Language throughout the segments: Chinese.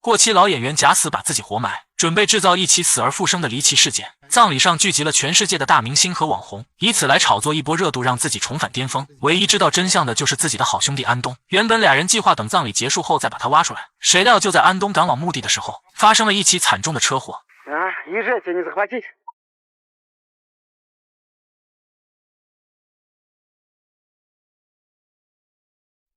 过期老演员假死把自己活埋，准备制造一起死而复生的离奇事件。葬礼上聚集了全世界的大明星和网红，以此来炒作一波热度，让自己重返巅峰。唯一知道真相的就是自己的好兄弟安东。原本俩人计划等葬礼结束后再把他挖出来，谁料就在安东赶往墓地的时候，发生了一起惨重的车祸。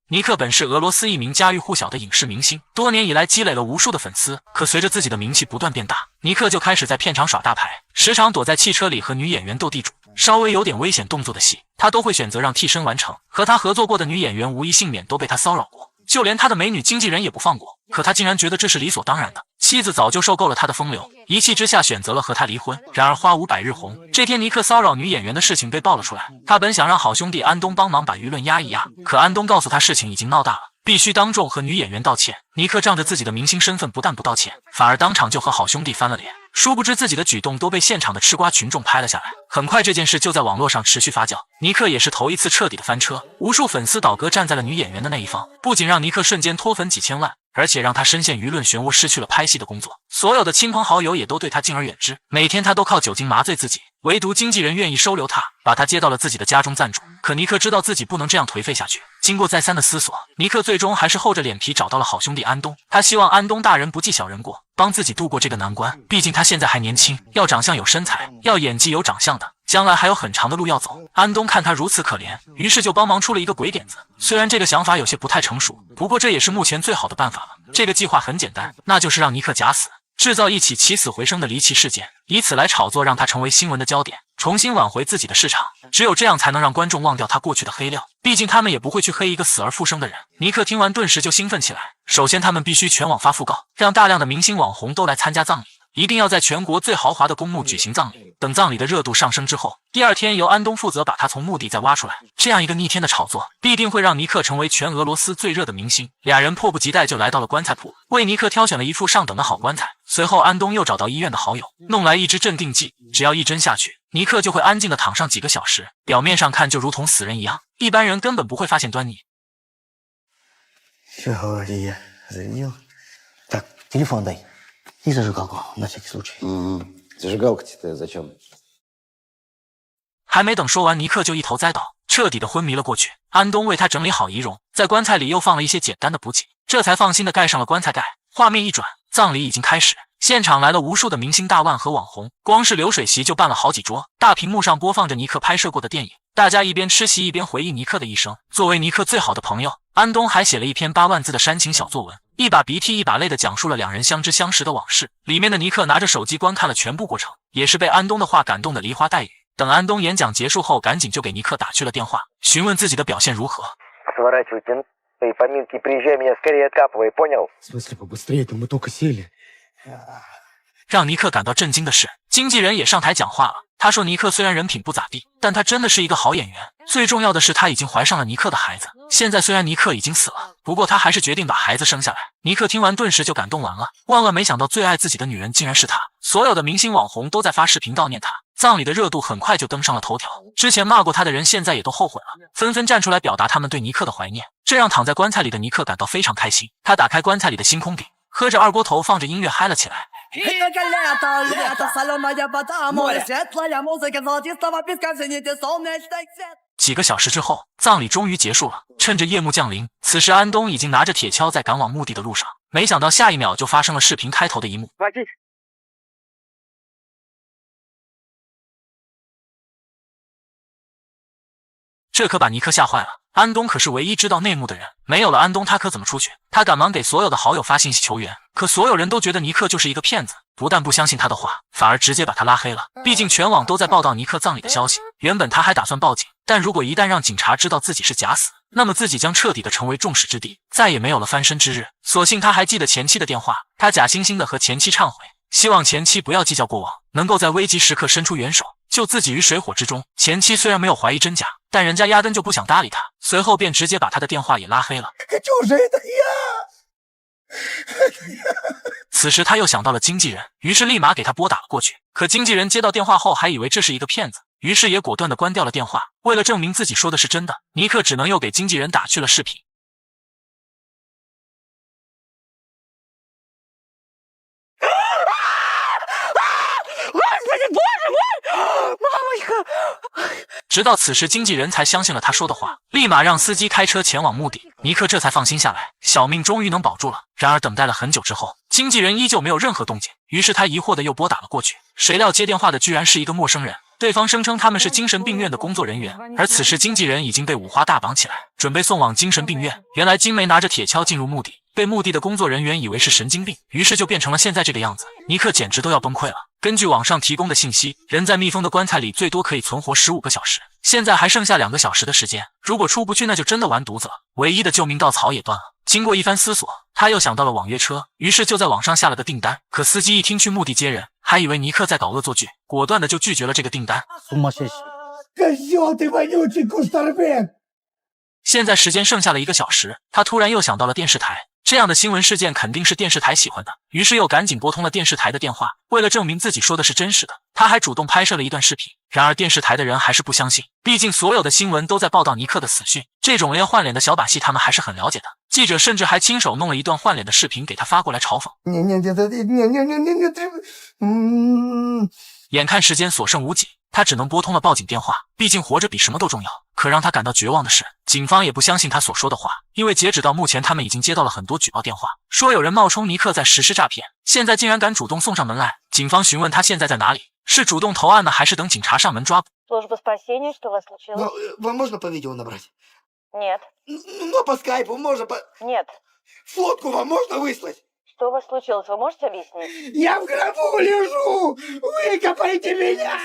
尼克本是俄罗斯一名家喻户晓的影视明星，多年以来积累了无数的粉丝。可随着自己的名气不断变大，尼克就开始在片场耍大牌，时常躲在汽车里和女演员斗地主。稍微有点危险动作的戏，他都会选择让替身完成。和他合作过的女演员无一幸免都被他骚扰过，就连他的美女经纪人也不放过。可他竟然觉得这是理所当然的。妻子早就受够了他的风流，一气之下选择了和他离婚。然而花无百日红，这天尼克骚扰女演员的事情被爆了出来。他本想让好兄弟安东帮忙把舆论压一压，可安东告诉他事情已经闹大了，必须当众和女演员道歉。尼克仗着自己的明星身份，不但不道歉，反而当场就和好兄弟翻了脸。殊不知自己的举动都被现场的吃瓜群众拍了下来。很快这件事就在网络上持续发酵，尼克也是头一次彻底的翻车，无数粉丝倒戈站在了女演员的那一方，不仅让尼克瞬间脱粉几千万，而且让他深陷舆论漩涡，失去了拍戏的工作。所有的亲朋好友也都对他敬而远之，每天他都靠酒精麻醉自己，唯独经纪人愿意收留他，把他接到了自己的家中暂住。可尼克知道自己不能这样颓废下去，经过再三的思索，尼克最终还是厚着脸皮找到了好兄弟安东。他希望安东大人不计小人过，帮自己度过这个难关。毕竟他现在还年轻，要长相有身材，要演技有长相的，将来还有很长的路要走。安东看他如此可怜，于是就帮忙出了一个鬼点子。虽然这个想法有些不太成熟，不过这也是目前最好的办法了。这个计划很简单，那就是让尼克假死，制造一起起死回生的离奇事件，以此来炒作，让他成为新闻的焦点，重新挽回自己的市场。只有这样才能让观众忘掉他过去的黑料，毕竟他们也不会去黑一个死而复生的人。尼克听完顿时就兴奋起来，首先他们必须全网发讣告，让大量的明星网红都来参加葬礼，一定要在全国最豪华的公墓举行葬礼。等葬礼的热度上升之后，第二天由安东负责把他从墓地再挖出来。这样一个逆天的炒作，必定会让尼克成为全俄罗斯最热的明星。俩人迫不及待就来到了棺材铺，为尼克挑选了一副上等的好棺材。随后安东又找到医院的好友，弄来一支镇定剂，只要一针下去，尼克就会安静地躺上几个小时，表面上看就如同死人一样，一般人根本不会发现端倪。Сегодня звонил. Так, телефон дай. И зажигалку, на всякий случай. Зажигалка-то зачем? 还没等说完，尼克就一头栽倒，彻底的昏迷了过去。安东为他整理好仪容，在棺材里又放了一些简单的补给，这才放心的盖上了棺材盖。画面一转，葬礼已经开始，现场来了无数的明星大腕和网红，光是流水席就办了好几桌，大屏幕上播放着尼克拍摄过的电影，大家一边吃席一边回忆尼克的一生。作为尼克最好的朋友，安东还写了一篇8万字的煽情小作文，一把鼻涕一把泪的讲述了两人相知相识的往事。里面的尼克拿着手机观看了全部过程，也是被安东的话感动的梨花带雨。等安东演讲结束后，赶紧就给尼克打去了电话，询问自己的表现如何。В смысле, побыстрее, то мы только сели. 让尼克感到震惊的是，经纪人也上台讲话了。他说尼克虽然人品不咋地，但他真的是一个好演员。最重要的是他已经怀上了尼克的孩子。现在虽然尼克已经死了，不过他还是决定把孩子生下来。尼克听完顿时就感动完了，万万没想到最爱自己的女人竟然是他。所有的明星网红都在发视频悼念他，葬礼的热度很快就登上了头条。之前骂过他的人现在也都后悔了，纷纷站出来表达他们对尼克的怀念。这让躺在棺材里的尼克感到非常开心。他打开棺材里的星空饼，喝着二锅头，放着音乐嗨了起来。几个小时之后，葬礼终于结束了。趁着夜幕降临，此时安东已经拿着铁锹在赶往墓地的路上，没想到下一秒就发生了视频开头的一幕。这可把尼克吓坏了。安东可是唯一知道内幕的人，没有了安东他可怎么出去？他赶忙给所有的好友发信息求援，可所有人都觉得尼克就是一个骗子，不但不相信他的话，反而直接把他拉黑了。毕竟全网都在报道尼克葬礼的消息，原本他还打算报警，但如果一旦让警察知道自己是假死，那么自己将彻底的成为众矢之的，再也没有了翻身之日。所幸他还记得前妻的电话，他假惺惺的和前妻忏悔，希望前妻不要计较过往，能够在危急时刻伸出援手，救自己于水火之中。前妻虽然没有怀疑真假，但人家压根就不想搭理他，随后便直接把他的电话也拉黑了。此时他又想到了经纪人，于是立马给他拨打了过去。可经纪人接到电话后还以为这是一个骗子，于是也果断地关掉了电话。为了证明自己说的是真的，尼克只能又给经纪人打去了视频。直到此时，经纪人才相信了他说的话，立马让司机开车前往墓地。尼克这才放心下来，小命终于能保住了。然而等待了很久之后，经纪人依旧没有任何动静，于是他疑惑的又拨打了过去，谁料接电话的居然是一个陌生人。对方声称他们是精神病院的工作人员，而此时经纪人已经被五花大绑起来，准备送往精神病院。原来金梅拿着铁锹进入墓地，被墓地的工作人员以为是神经病，于是就变成了现在这个样子。尼克简直都要崩溃了。根据网上提供的信息，人在密封的棺材里最多可以存活15个小时，现在还剩下2个小时的时间，如果出不去那就真的完犊子了，唯一的救命稻草也断了。经过一番思索，他又想到了网约车，于是就在网上下了个订单。可司机一听去墓地接人，还以为尼克在搞恶作剧，果断的就拒绝了这个订单。现在时间剩下了1个小时，他突然又想到了电视台，这样的新闻事件肯定是电视台喜欢的，于是又赶紧拨通了电视台的电话。为了证明自己说的是真实的，他还主动拍摄了一段视频。然而电视台的人还是不相信，毕竟所有的新闻都在报道尼克的死讯，这种连换脸的小把戏他们还是很了解的。记者甚至还亲手弄了一段换脸的视频给他发过来嘲讽。眼看时间所剩无几，他只能拨通了报警电话，毕竟活着比什么都重要。可让他感到绝望的是，警方也不相信他所说的话，因为截止到目前，他们已经接到了很多举报电话，说有人冒充尼克在实施诈骗，现在竟然敢主动送上门来。警方询问他现在在哪里，是主动投案呢，还是等警察上门抓捕？ Служба спасения, что у вас случилось? Вам можно по видео набрать? Нет. Ну, по скайпу можно по... Нет. Фотку вам можно выслать? Что у вас случилось? Вы можете объяснить? Я в гробу лежу! Выкопайте меня!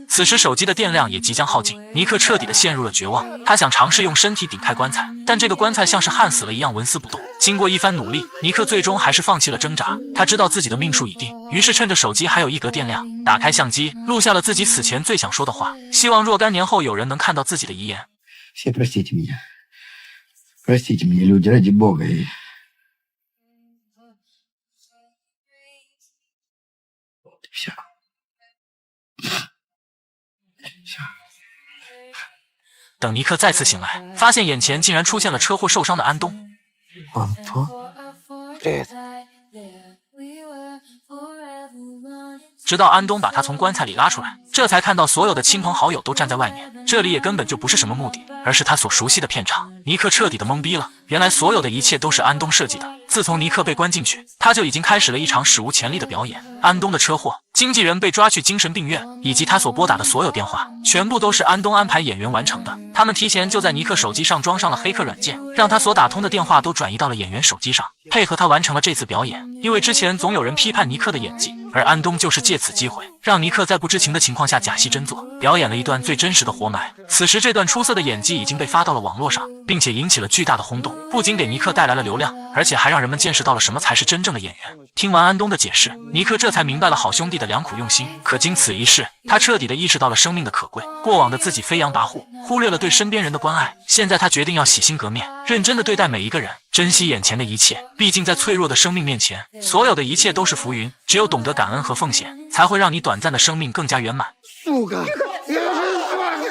此时手机的电量也即将耗尽，尼克彻底的陷入了绝望。他想尝试用身体顶开棺材，但这个棺材像是焊死了一样纹丝不动。经过一番努力，尼克最终还是放弃了挣扎。他知道自己的命数已定，于是趁着手机还有1格电量，打开相机，录下了自己死前最想说的话，希望若干年后有人能看到自己的遗言。Все простите меня. Простите меня, люди, ради Бога. Вот и все. 等尼克再次醒来，发现眼前竟然出现了车祸受伤的安东。Антон? Привет. 直到安东把他从棺材里拉出来，这才看到所有的亲朋好友都站在外面，这里也根本就不是什么墓地，而是他所熟悉的片场。尼克彻底的懵逼了，原来所有的一切都是安东设计的。自从尼克被关进去，他就已经开始了一场史无前例的表演。安东的车祸，经纪人被抓去精神病院，以及他所拨打的所有电话，全部都是安东安排演员完成的。他们提前就在尼克手机上装上了黑客软件，让他所打通的电话都转移到了演员手机上，配合他完成了这次表演。因为之前总有人批判尼克的演技，而安东就是借此机会让尼克在不知情的情况下假戏真做，表演了一段最真实的活埋。此时这段出色的演技已经被发到了网络上，并且引起了巨大的轰动，不仅给尼克带来了流量，而且还让人们见识到了什么才是真正的演员。听完安东的解释，尼克这才明白了好兄弟的良苦用心。可经此一事，他彻底的意识到了生命的可贵，过往的自己飞扬跋扈，忽略了对身边人的关爱。现在他决定要洗心革面，认真的对待每一个人，珍惜眼前的一切。毕竟在脆弱的生命面前，所有的一切都是浮云。只有懂得感恩和奉献，才会让你短暂的生命更加圆满。Сука! Я же